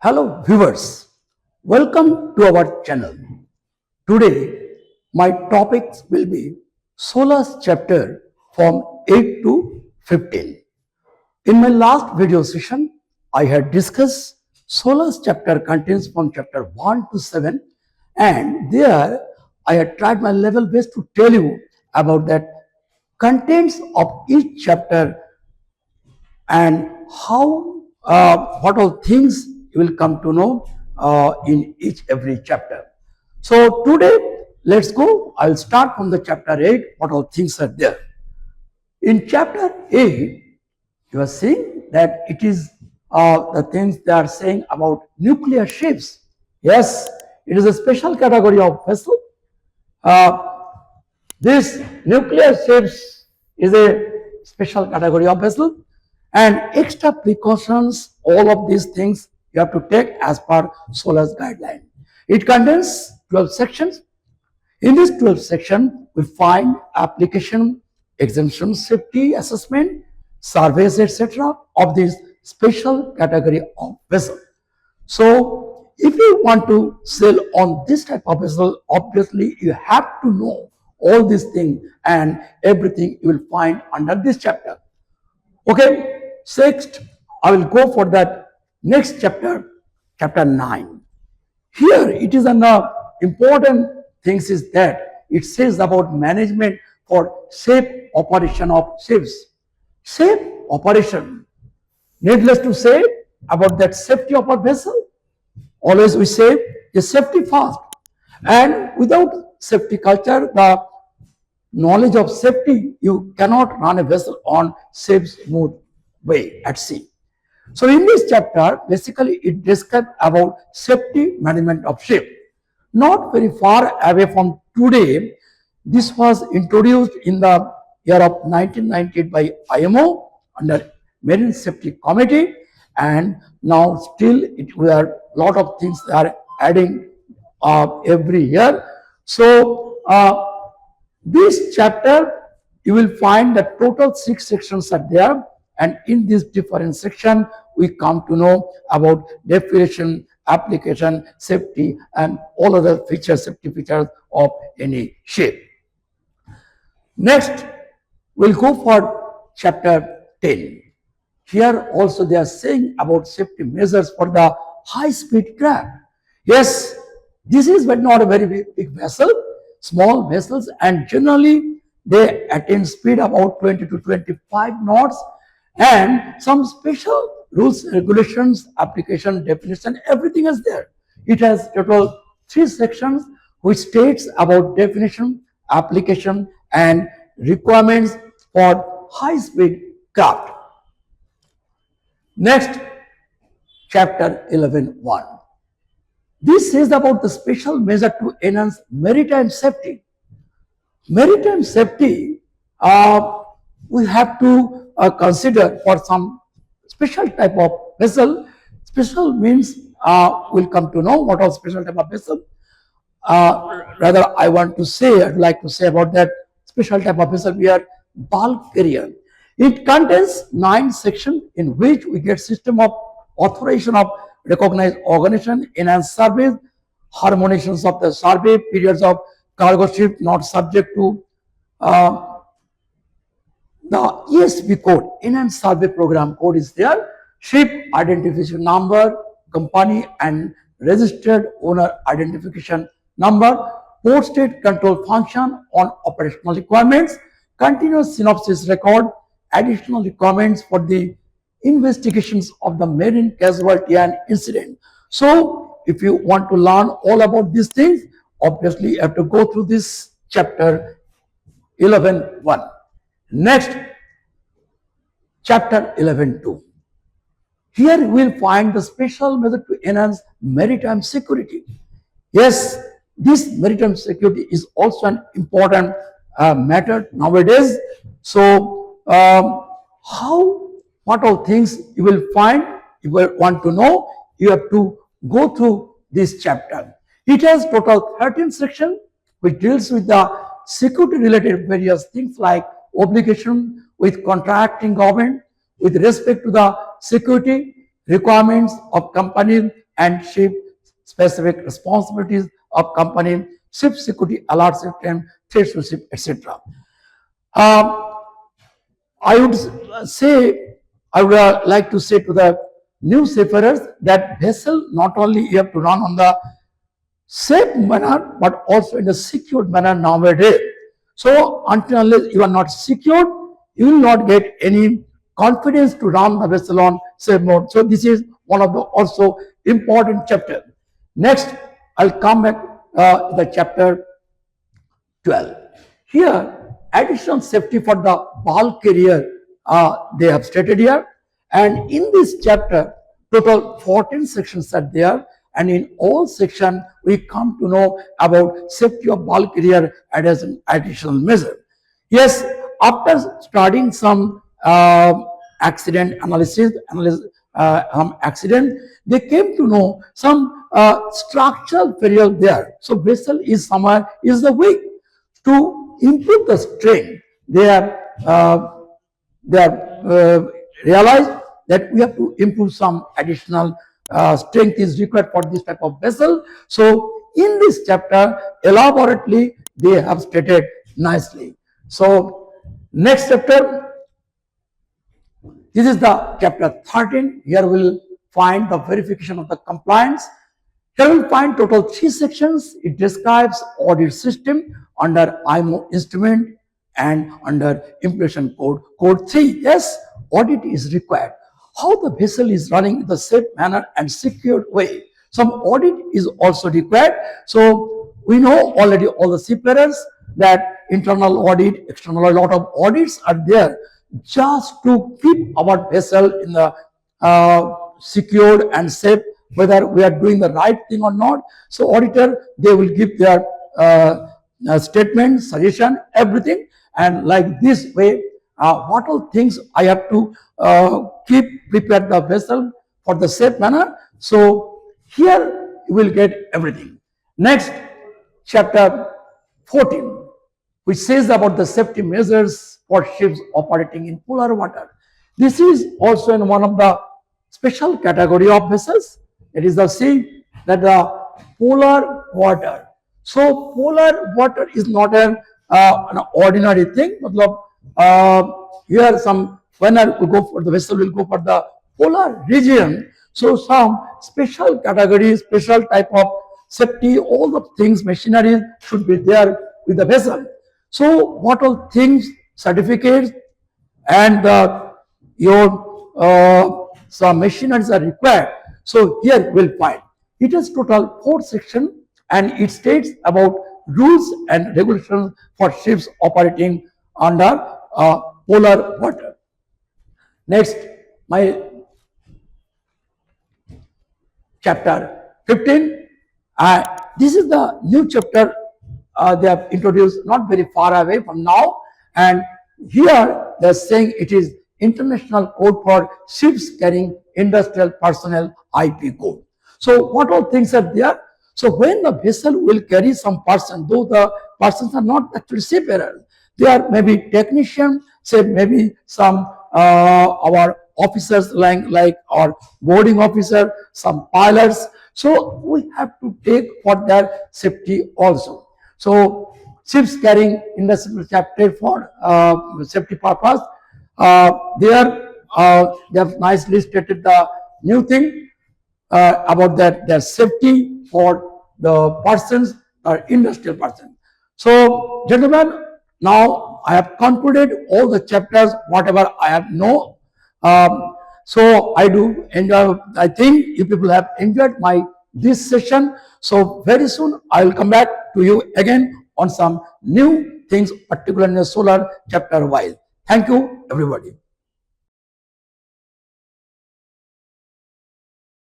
Hello viewers, welcome to our channel. Today my topics will be SOLAS chapter from 8 to 15. In my last video session, I had discussed SOLAS chapter contains from chapter 1 to 7, and there I had tried my level best to tell you about that contents of each chapter and how what all things you will come to know in each every chapter. So today let's go. I will start from the chapter 8, what all things are there. In chapter 8, you are seeing that it is the things they are saying about nuclear ships. Yes, it is a special category of vessel. This nuclear ships is a special category of vessel, and extra precautions, all of these things you have to take as per SOLAS guideline. It contains 12 sections. In this 12 section, we find application, exemption, safety assessment, surveys, etc. of this special category of vessel. So, if you want to sail on this type of vessel, obviously you have to know all these things and everything you will find under this chapter. Okay, next I will go for that next chapter, chapter 9. Here it is an important things is that it says about management for safe operation of ships. Safe operation, needless to say about that safety of a vessel. Always we say the safety first, and without safety culture, the knowledge of safety, you cannot run a vessel on safe, smooth way at sea. So in this chapter, basically it describes about safety management of ship. Not very far away from today, this was introduced in the year of 1998 by IMO under Marine Safety Committee, and now still we are lot of things they are adding every year. So this chapter, you will find that total 6 sections are there, and in this different section, we come to know about definition, application, safety, and all other features, safety features of any ship. Next, we'll go for chapter 10. Here also they are saying about safety measures for the high-speed craft. Yes, this is but not a very big vessel, small vessels, and generally they attain speed about 20 to 25 knots, and some special rules, regulations, application, definition, everything is there. It has total 3 sections which states about definition, application, and requirements for high-speed craft. Next, chapter 11.1. This is about the special measure to enhance maritime safety. Maritime safety, we have to consider for some special type of vessel. Special means we'll come to know what are special type of vessel. Rather, I'd like to say about that special type of vessel we are bulk carrier. It contains 9 sections in which we get system of authorization of recognized organization, enhanced surveys, harmonizations of the survey, periods of cargo ship not subject to the ESP code, enhanced survey program code is there, ship identification number, company and registered owner identification number, port state control function on operational requirements, continuous synopsis record, additional requirements for the investigations of the marine casualty and incident. So, if you want to learn all about these things, obviously you have to go through this chapter 11.1. Next, chapter 11.2. Here we will find the special method to enhance maritime security. Yes, this maritime security is also an important matter nowadays. So, what all things you will find, you will want to know, you have to go through this chapter. It has total 13 sections which deals with the security related various things like obligation with contracting government with respect to the security requirements of companies, and ship-specific responsibilities of company, ship security alert system, threats to ship, etc. I would say, I would like to say to the new seafarers that vessel not only you have to run on the safe manner but also in a secured manner nowadays. So until unless you are not secured, you will not get any confidence to run the vessel on safe mode. So this is one of the also important chapter. Next, I'll come back the chapter 12. Here, additional safety for the bulk carrier they have stated here. And in this chapter, total 14 sections are there. And in all sections, we come to know about safety of bulk carrier as an additional measure. Yes, after studying some accident analysis, accident, they came to know some structural failure there. So vessel is somewhere is the weak. To improve the strength, they have realized that we have to improve some additional strength is required for this type of vessel. So in this chapter, elaborately they have stated nicely. So next chapter, this is the chapter 13. Here we'll find the verification of the compliance. Here we'll find total 3 sections. It describes audit system under IMO instrument and under implementation code. Code 3, yes, audit is required. How the vessel is running in the safe manner and secured way. Some audit is also required. So we know already all the seafarers that internal audit, external, a lot of audits are there just to keep our vessel in the secured and safe, whether we are doing the right thing or not. So auditor, they will give their statement, suggestion, everything, and like this way, what all things I have to keep prepared the vessel for the safe manner. So here you will get everything. Next, chapter 14, which says about the safety measures for ships operating in polar water. This is also in one of the special category of vessels. It is the sea, that the polar water. So polar water is not an ordinary thing. Here some when we go for the vessel will go for the polar region. So some special categories, special type of safety, all the things, machinery should be there with the vessel. So what all things, certificates and your some machineries are required. So here we'll find it has total 4 sections and it states about rules and regulations for ships operating under polar water. Next, my chapter 15. This is the new chapter they have introduced not very far away from now, and here they are saying it is International Code for Ships Carrying Industrial Personnel, IP code. So what all things are there? So when the vessel will carry some person, though the persons are not actually seafarers, they are maybe technicians, say maybe some our officers like our boarding officer, some pilots. So we have to take for their safety also. So ships carrying industrial chapter for safety purpose, they have nicely stated the new thing about that their safety for the persons or industrial person. So gentlemen, now I have concluded all the chapters whatever I have know. So I do enjoy, I think you people have enjoyed my this session. So very soon I will come back to you again on some new things, particularly in the solar chapter wise. Thank you everybody.